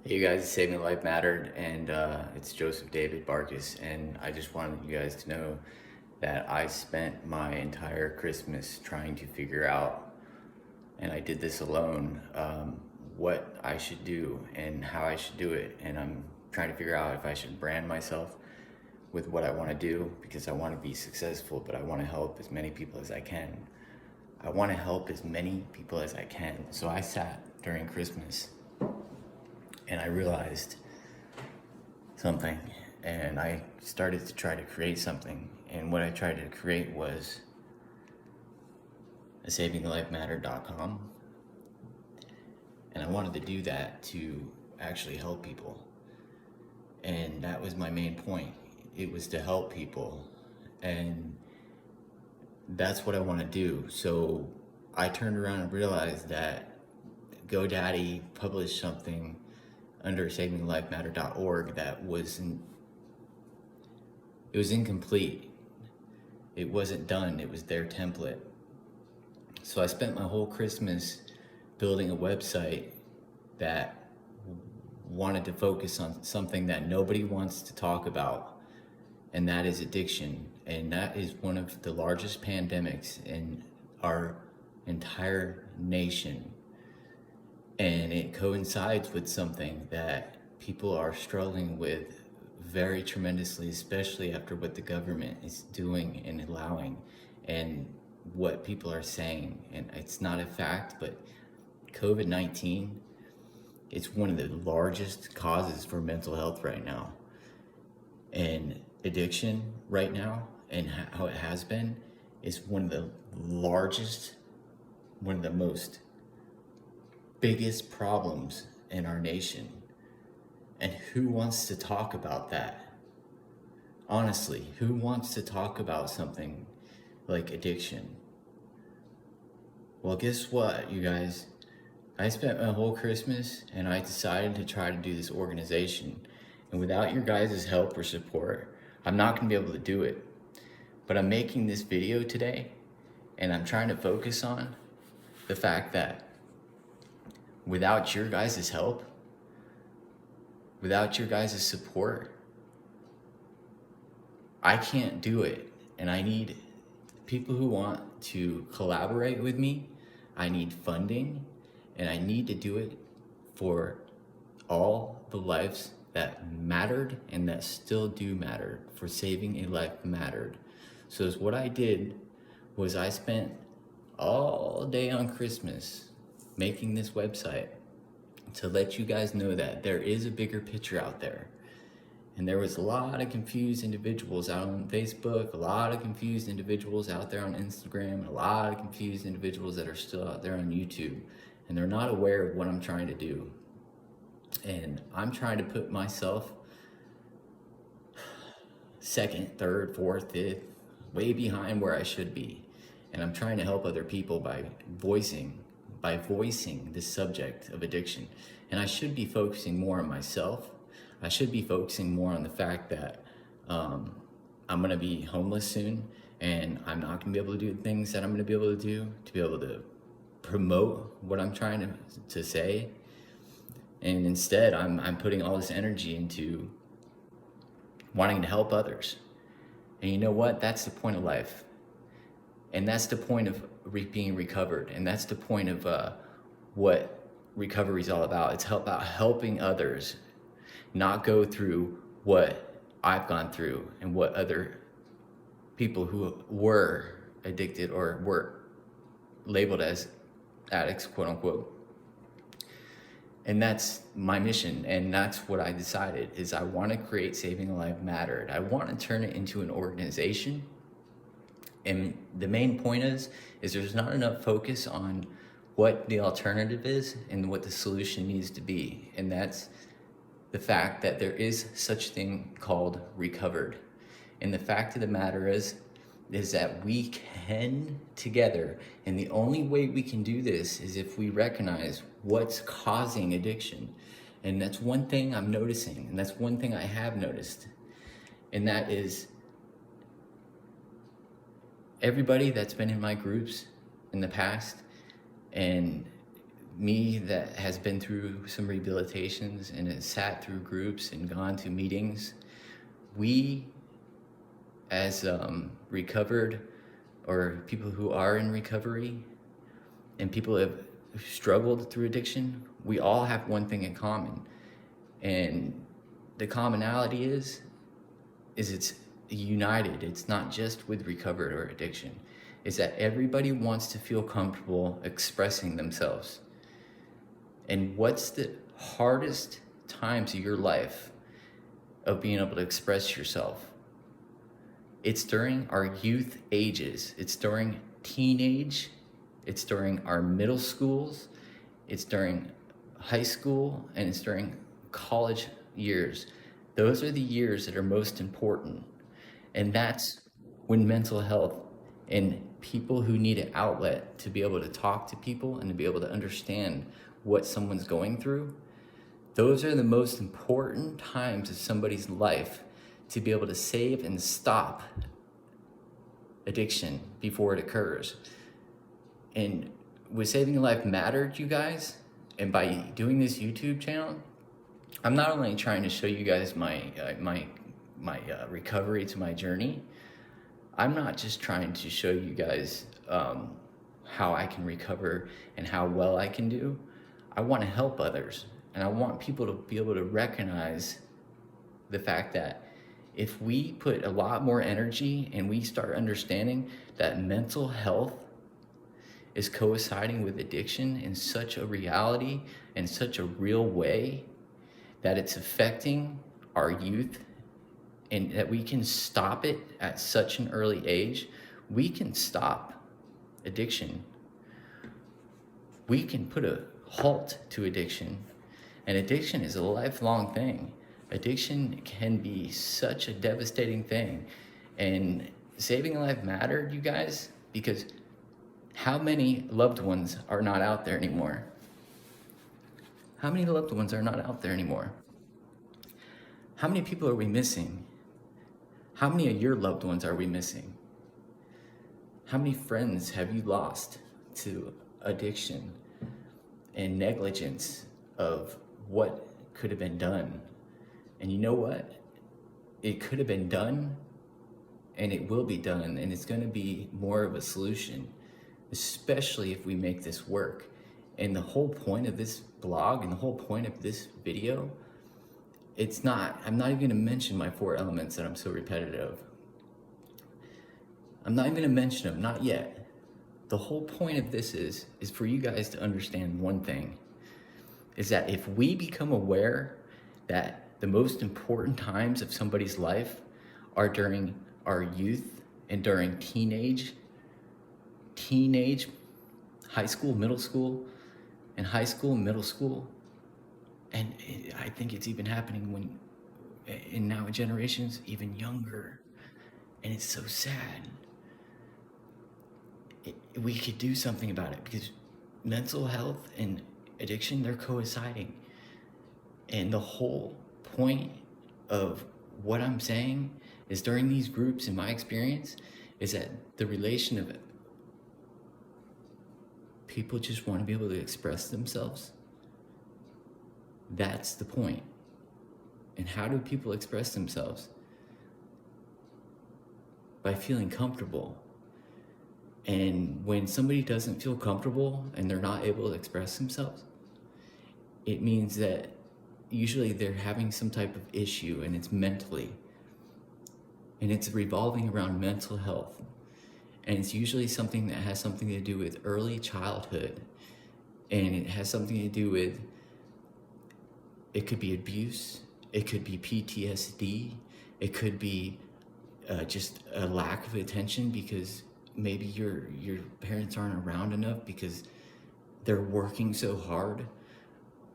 Hey, you guys, Saving Life Mattered, and it's Joseph David Barkus, and I just wanted you guys to know that I spent my entire Christmas trying to figure out, and I did this alone, what I should do and how I should do it, and I'm trying to figure out if I should brand myself with what I want to do because I want to be successful, but I want to help as many people as I can. I want to help as many people as I can. So I sat during Christmas and I realized something, and I started to try to create something. And what I tried to create was a Savingalifematter.com, and I wanted to do that to actually help people. And that was my main point. It was to help people, and that's what I want to do. So I turned around and realized that GoDaddy published something under savingalifematter.org that was incomplete. It wasn't done. It was their template. So I spent my whole Christmas building a website that wanted to focus on something that nobody wants to talk about, and that is addiction. And that is one of the largest pandemics in our entire nation. And it coincides with something that people are struggling with very tremendously, especially after what the government is doing and allowing and what people are saying. And it's not a fact, but COVID-19, it's one of the largest causes for mental health right now. And addiction right now, and how it has been, is one of the largest, one of the most biggest problems in our nation. And who wants to talk about that? Honestly, who wants to talk about something like addiction? Well, guess what, you guys? I spent my whole Christmas and I decided to try to do this organization. And without your guys' help or support, I'm not gonna be able to do it. But I'm making this video today, and I'm trying to focus on the fact that without your guys' help, without your guys' support, I can't do it. And I need people who want to collaborate with me. I need funding, and I need to do it for all the lives that mattered and that still do matter, for saving a life mattered. So what I did was I spent all day on Christmas making this website to let you guys know that there is a bigger picture out there. And there was a lot of confused individuals out on Facebook, a lot of confused individuals out there on Instagram, a lot of confused individuals that are still out there on YouTube, and they're not aware of what I'm trying to do. And I'm trying to put myself second, third, fourth, fifth, way behind where I should be. And I'm trying to help other people by voicing the subject of addiction. And I should be focusing more on myself. I should be focusing more on the fact that I'm gonna be homeless soon, and I'm not gonna be able to do the things that I'm gonna be able to do to be able to promote what I'm trying to say. And instead, I'm putting all this energy into wanting to help others. And you know what? That's the point of life. And that's the point of being recovered. And that's the point of what recovery is all about. It's about helping others not go through what I've gone through and what other people who were addicted or were labeled as addicts, quote unquote. And that's my mission, and that's what I decided, is I want to create Saving a Life Mattered. I want to turn it into an organization. And the main point is there's not enough focus on what the alternative is and what the solution needs to be. And that's the fact that there is such thing called recovered. And the fact of the matter is that we can together, and the only way we can do this is if we recognize what's causing addiction. And that's one thing I'm noticing, and that's one thing I have noticed, and that is everybody that's been in my groups in the past, and me that has been through some rehabilitations and has sat through groups and gone to meetings, we as recovered or people who are in recovery and people who have struggled through addiction, we all have one thing in common. And the commonality is it's united. It's not just with recovered or addiction. It's that everybody wants to feel comfortable expressing themselves. And what's the hardest times of your life of being able to express yourself? It's during our youth ages. It's during teenage. It's during our middle schools. It's during high school, and it's during college years. Those are the years that are most important. And that's when mental health and people who need an outlet to be able to talk to people and to be able to understand what someone's going through, those are the most important times of somebody's life to be able to save and stop addiction before it occurs. And with Saving a Life Mattered, you guys, and by doing this YouTube channel, I'm not only trying to show you guys my recovery to my journey. I'm not just trying to show you guys how I can recover and how well I can do. I want to help others, and I want people to be able to recognize the fact that if we put a lot more energy and we start understanding that mental health is coinciding with addiction in such a reality and such a real way, that it's affecting our youth, and that we can stop it at such an early age, we can stop addiction. We can put a halt to addiction. And addiction is a lifelong thing. Addiction can be such a devastating thing. And Saving a Life mattered, you guys, because how many loved ones are not out there anymore? How many loved ones are not out there anymore? How many people are we missing? How many of your loved ones are we missing? How many friends have you lost to addiction and negligence of what could have been done? And you know what? It could have been done, and it will be done, and it's going to be more of a solution, especially if we make this work. And the whole point of this blog and the whole point of this video, I'm not even going to mention my 4 elements that I'm so repetitive. I'm not even going to mention them, not yet. The whole point of this is for you guys to understand one thing, is that if we become aware that the most important times of somebody's life are during our youth and during teenage, high school, middle school, and high school, middle school, and I think it's even happening in now generations, even younger. And it's so sad. We could do something about it, because mental health and addiction, they're coinciding. And the whole point of what I'm saying is, during these groups, in my experience, is that the relation of it, people just want to be able to express themselves. That's the point. And how do people express themselves? By feeling comfortable. And when somebody doesn't feel comfortable and they're not able to express themselves, it means that usually they're having some type of issue, and it's mentally. And it's revolving around mental health. And it's usually something that has something to do with early childhood. And it has something to do with, it could be abuse, it could be PTSD, it could be just a lack of attention because maybe your parents aren't around enough because they're working so hard,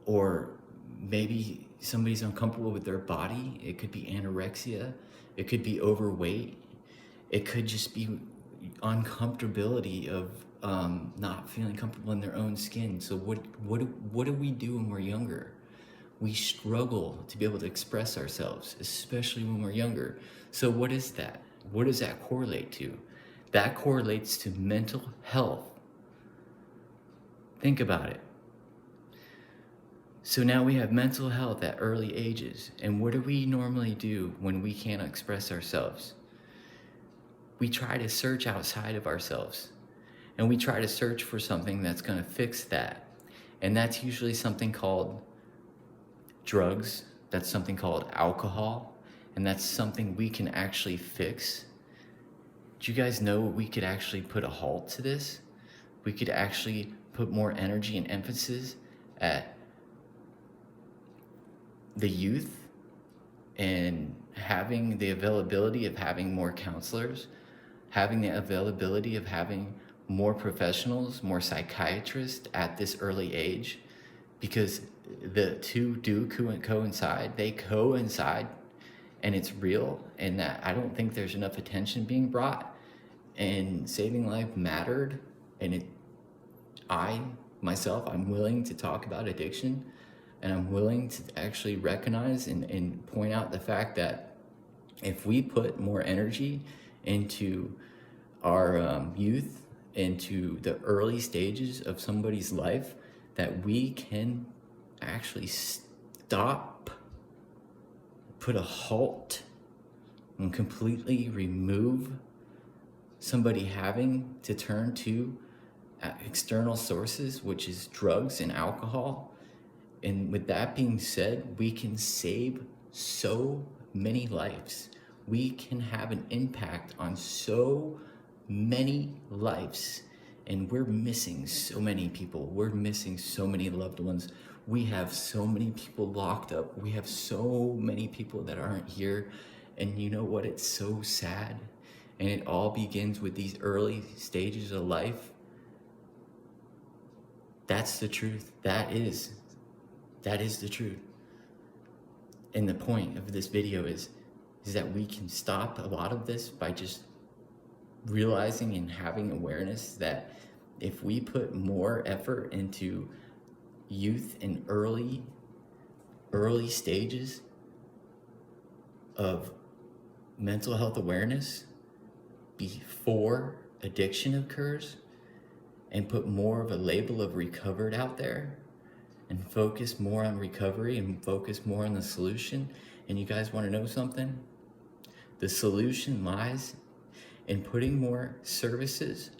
or maybe somebody's uncomfortable with their body. It could be anorexia, it could be overweight, it could just be uncomfortability of not feeling comfortable in their own skin. So what do we do when we're younger? We struggle to be able to express ourselves, especially when we're younger. So what is that? What does that correlate to? That correlates to mental health. Think about it. So now we have mental health at early ages. And what do we normally do when we can't express ourselves? We try to search outside of ourselves, and we try to search for something that's going to fix that. And that's usually something called drugs, that's something called alcohol, and that's something we can actually fix. Do you guys know we could actually put a halt to this? We could actually put more energy and emphasis at the youth and having the availability of having more counselors, having the availability of having more professionals, more psychiatrists at this early age, because the two do coincide. They coincide, and it's real, and that I don't think there's enough attention being brought. And Saving Life mattered, and I'm willing to talk about addiction, and I'm willing to actually recognize and point out the fact that if we put more energy into our youth, into the early stages of somebody's life, that we can actually stop, put a halt, and completely remove somebody having to turn to external sources, which is drugs and alcohol. And with that being said, we can save so many lives. We can have an impact on so many lives. And we're missing so many people. We're missing so many loved ones. We have so many people locked up. We have so many people that aren't here. And you know what? It's so sad. And it all begins with these early stages of life. That's the truth. That is the truth. And the point of this video is that we can stop a lot of this by just realizing and having awareness that if we put more effort into youth and early stages of mental health awareness before addiction occurs, and put more of a label of recovered out there, and focus more on recovery and focus more on the solution. And you guys want to know something? The solution lies in putting more services,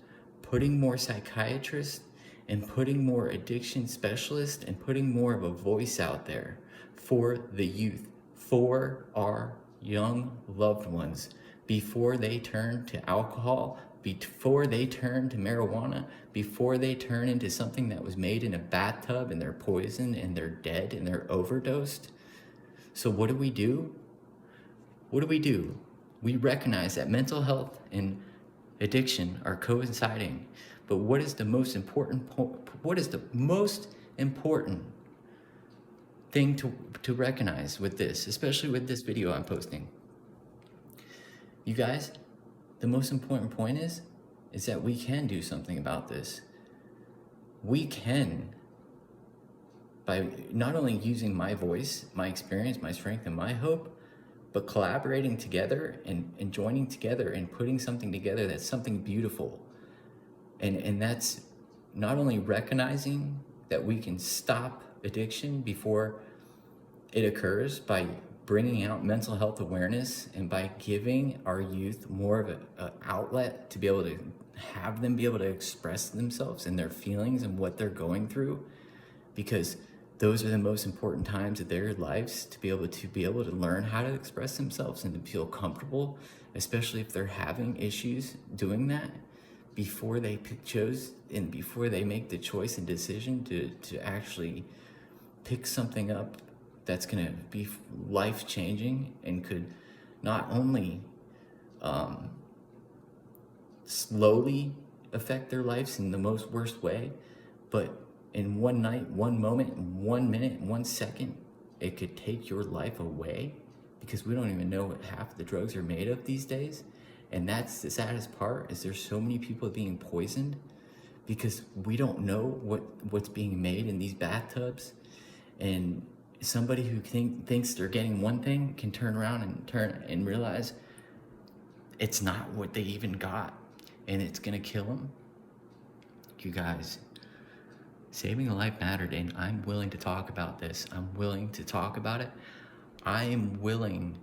putting more psychiatrists, and putting more addiction specialists, and putting more of a voice out there for the youth, for our young loved ones, before they turn to alcohol, before they turn to marijuana, before they turn into something that was made in a bathtub and they're poisoned and they're dead and they're overdosed. So what do we do? What do we do? We recognize that mental health and addiction are coinciding, but what is the most important thing to recognize with this, especially with this video I'm posting? You guys, the most important point is that we can do something about this. We can, by not only using my voice, my experience, my strength, and my hope, but collaborating together and joining together and putting something together that's something beautiful. And that's not only recognizing that we can stop addiction before it occurs by bringing out mental health awareness, and by giving our youth more of an outlet to be able to have them be able to express themselves and their feelings and what they're going through, because those are the most important times of their lives, to be able to learn how to express themselves and to feel comfortable, especially if they're having issues doing that, before they before they make the choice and decision to actually pick something up that's going to be life-changing and could not only slowly affect their lives in the most worst way, but in one night, one moment, 1 minute, 1 second, it could take your life away, because we don't even know what half the drugs are made of these days. And that's the saddest part, is there's so many people being poisoned because we don't know what's being made in these bathtubs. And somebody who thinks they're getting one thing can turn around and realize it's not what they even got, and it's gonna kill them. You guys, Saving a life mattered, and I'm willing to talk about this. I'm willing to talk about it. I am willing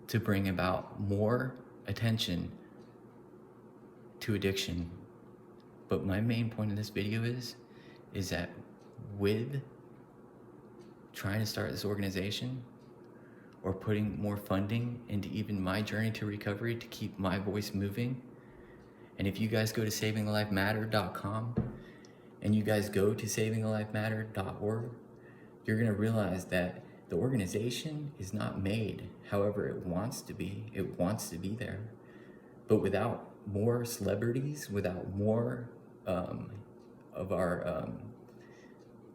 to bring about more attention to addiction. But my main point of this video is that with trying to start this organization or putting more funding into even my journey to recovery to keep my voice moving, and if you guys go to savingalifematter.com and you guys go to savingalifematter.org, you're gonna realize that the organization is not made however it wants to be. It wants to be there. But without more celebrities, without more of our,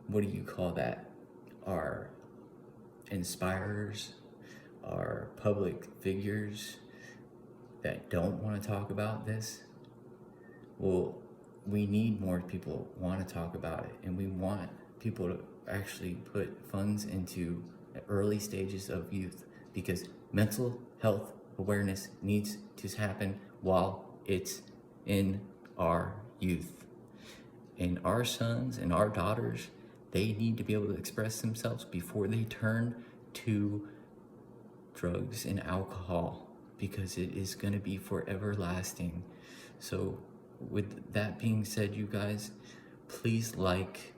what do you call that? Our inspirers, our public figures that don't want to talk about this, well, we need more people want to talk about it, and we want people to actually put funds into the early stages of youth, because mental health awareness needs to happen while it's in our youth. And our sons and our daughters, they need to be able to express themselves before they turn to drugs and alcohol, because it is going to be forever lasting. So with that being said, you guys, please like,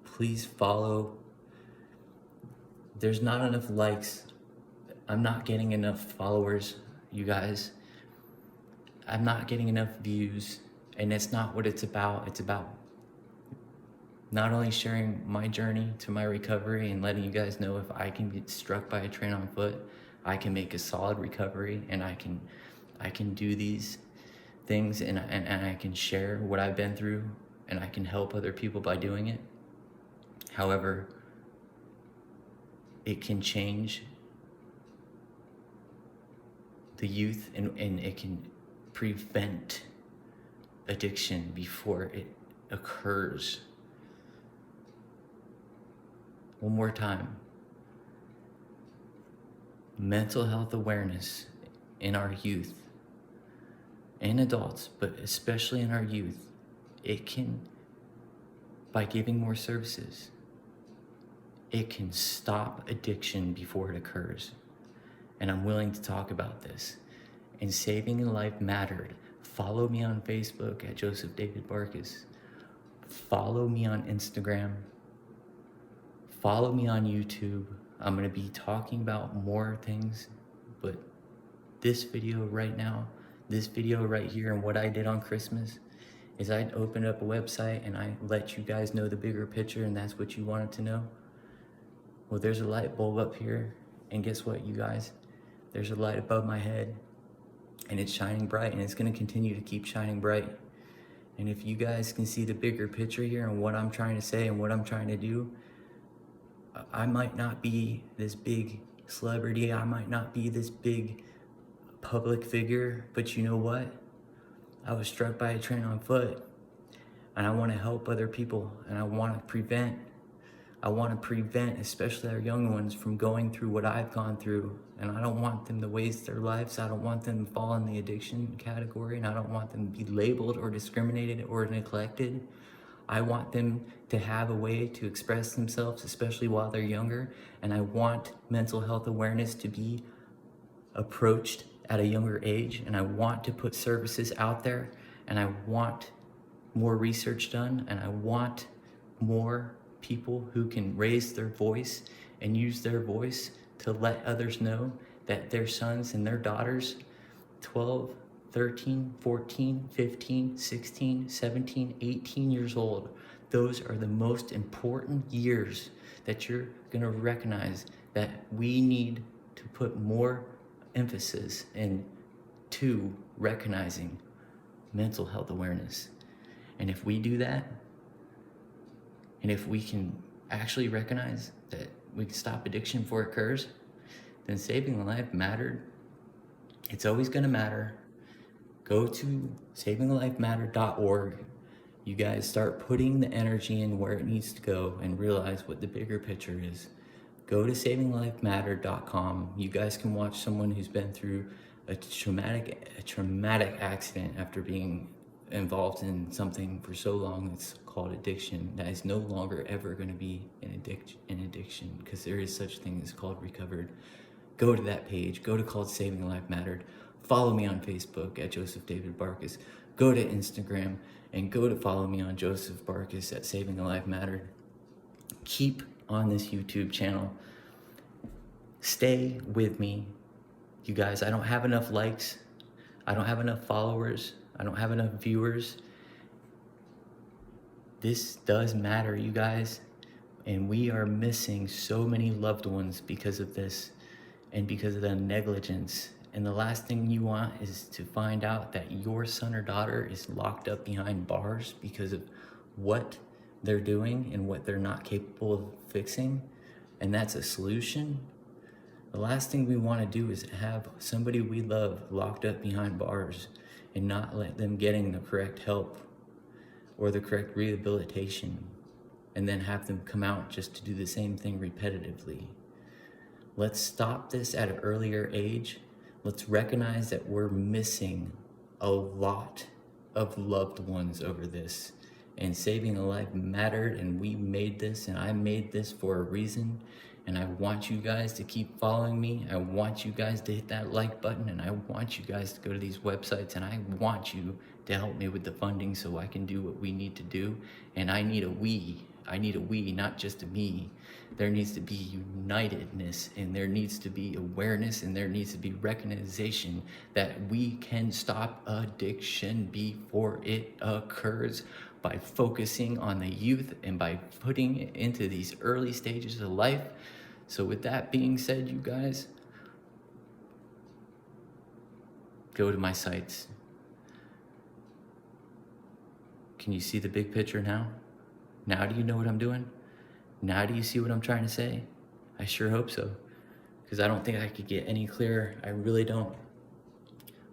please follow. There's not enough likes. I'm not getting enough followers, you guys. I'm not getting enough views, and it's not what it's about. It's about not only sharing my journey to my recovery and letting you guys know if I can get struck by a train on foot, I can make a solid recovery, and I can do these things, and I can share what I've been through, and I can help other people by doing it. However, it can change the youth, and it can prevent addiction before it occurs. One more time. Mental health awareness in our youth and adults, but especially in our youth, it can, by giving more services, it can stop addiction before it occurs. And I'm willing to talk about this. And Saving a Life Mattered. Follow me on Facebook at Joseph David Barkus. Follow me on Instagram. Follow me on YouTube. I'm going to be talking about more things, but this video right now, this video right here, and what I did on Christmas is I opened up a website and I let you guys know the bigger picture, and that's what you wanted to know. Well, there's a light bulb up here, and guess what, you guys? There's a light above my head, and it's shining bright, and it's going to continue to keep shining bright. And if you guys can see the bigger picture here and what I'm trying to say and what I'm trying to do, I might not be this big celebrity, I might not be this big public figure, but you know what? I was struck by a train on foot, and I want to help other people, and I want to prevent, especially our young ones, from going through what I've gone through. And I don't want them to waste their lives. I don't want them to fall in the addiction category, and I don't want them to be labeled or discriminated or neglected. I want them to have a way to express themselves, especially while they're younger. And I want mental health awareness to be approached at a younger age. And I want to put services out there. And I want more research done. And I want more people who can raise their voice and use their voice to let others know that their sons and their daughters, 12, 13, 14, 15, 16, 17, 18 years old. Those are the most important years that you're going to recognize that we need to put more emphasis into recognizing mental health awareness. And if we do that, and if we can actually recognize that we can stop addiction before it occurs, then saving a life mattered. It's always going to matter. Go to savingalifematter.org. You guys start putting the energy in where it needs to go and realize what the bigger picture is. Go to savingalifematter.com. You guys can watch someone who's been through a traumatic accident after being involved in something for so long that's called addiction that is no longer ever going to be an addiction, because there is such thing as called recovered. Go to that page. Go to called Saving Life Mattered. Follow me on Facebook at Joseph David Barkus. Go to Instagram and go to follow me on Joseph Barkus at Saving a Life Mattered. Keep on this YouTube channel. Stay with me. You guys, I don't have enough likes. I don't have enough followers. I don't have enough viewers. This does matter, you guys. And we are missing so many loved ones because of this and because of the negligence. And the last thing you want is to find out that your son or daughter is locked up behind bars because of what they're doing and what they're not capable of fixing. And that's a solution. The last thing we want to do is have somebody we love locked up behind bars and not let them getting the correct help or the correct rehabilitation, and then have them come out just to do the same thing repetitively. Let's stop this at an earlier age. Let's recognize that we're missing a lot of loved ones over this. And saving a life mattered, and we made this, and I made this for a reason. And I want you guys to keep following me. I want you guys to hit that like button, and I want you guys to go to these websites, and I want you to help me with the funding so I can do what we need to do. And I need a we, not just a me. There needs to be unitedness, and there needs to be awareness, and there needs to be recognition that we can stop addiction before it occurs by focusing on the youth and by putting it into these early stages of life. So with that being said, you guys, go to my sites. Can you see the big picture now? Now do you know what I'm doing? Now do you see what I'm trying to say? I sure hope so, because I don't think I could get any clearer. I really don't.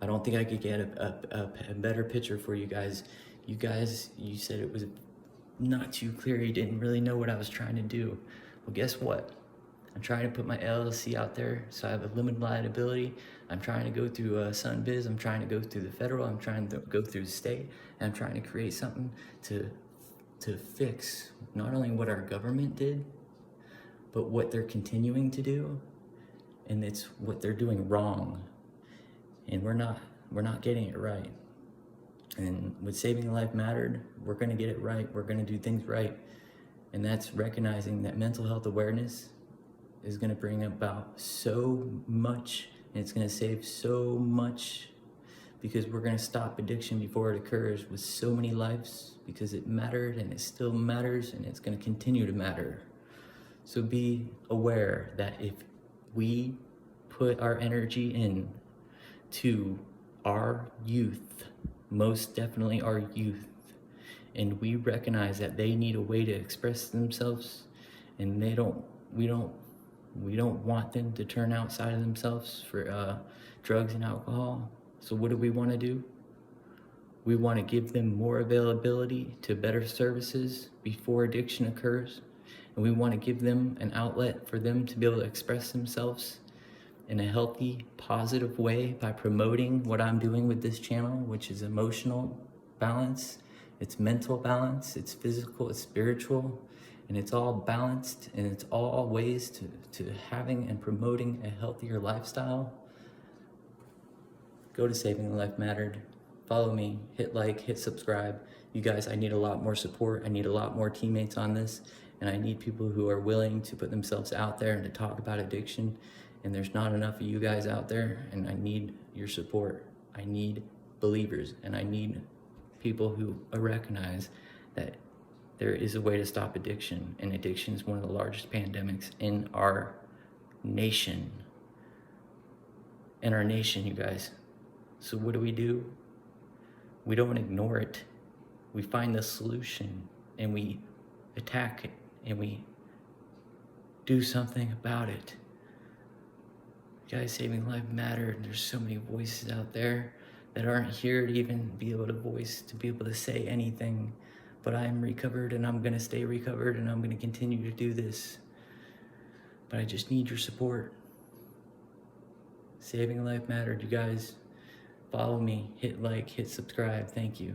I don't think I could get a better picture for you guys. You guys, you said it was not too clear. You didn't really know what I was trying to do. Well, guess what? I'm trying to put my LLC out there so I have a limited liability. I'm trying to go through Sunbiz. I'm trying to go through the federal. I'm trying to go through the state. And I'm trying to create something to fix not only what our government did, but what they're continuing to do. And it's what they're doing wrong. And we're not getting it right. And with Saving a Life Mattered, we're going to get it right. We're going to do things right. And that's recognizing that mental health awareness is going to bring about so much, and it's going to save so much, because we're going to stop addiction before it occurs with so many lives, because it mattered and it still matters, and it's going to continue to matter. So be aware that if we put our energy in to our youth, most definitely our youth, and we recognize that they need a way to express themselves, and we don't want them to turn outside of themselves for drugs and alcohol. So what do we want to do? We want to give them more availability to better services before addiction occurs, and we want to give them an outlet for them to be able to express themselves in a healthy, positive way by promoting what I'm doing with this channel, which is emotional balance, it's mental balance, it's physical, it's spiritual, and it's all balanced, and it's all ways to having and promoting a healthier lifestyle. Go to Saving a Life Mattered. Follow me, hit like, hit subscribe. You guys, I need a lot more support. I need a lot more teammates on this, and I need people who are willing to put themselves out there and to talk about addiction. And there's not enough of you guys out there, and I need your support. I need believers, and I need people who recognize that there is a way to stop addiction, and addiction is one of the largest pandemics in our nation. You guys. So what do? We don't ignore it. We find the solution, and we attack it, and we do something about it. Guys, Saving Life Mattered. There's so many voices out there that aren't here to even be able to say anything. But I am recovered, and I'm gonna stay recovered, and I'm gonna continue to do this. But I just need your support. Saving a Life Mattered, you guys. Follow me, hit like, hit subscribe. Thank you.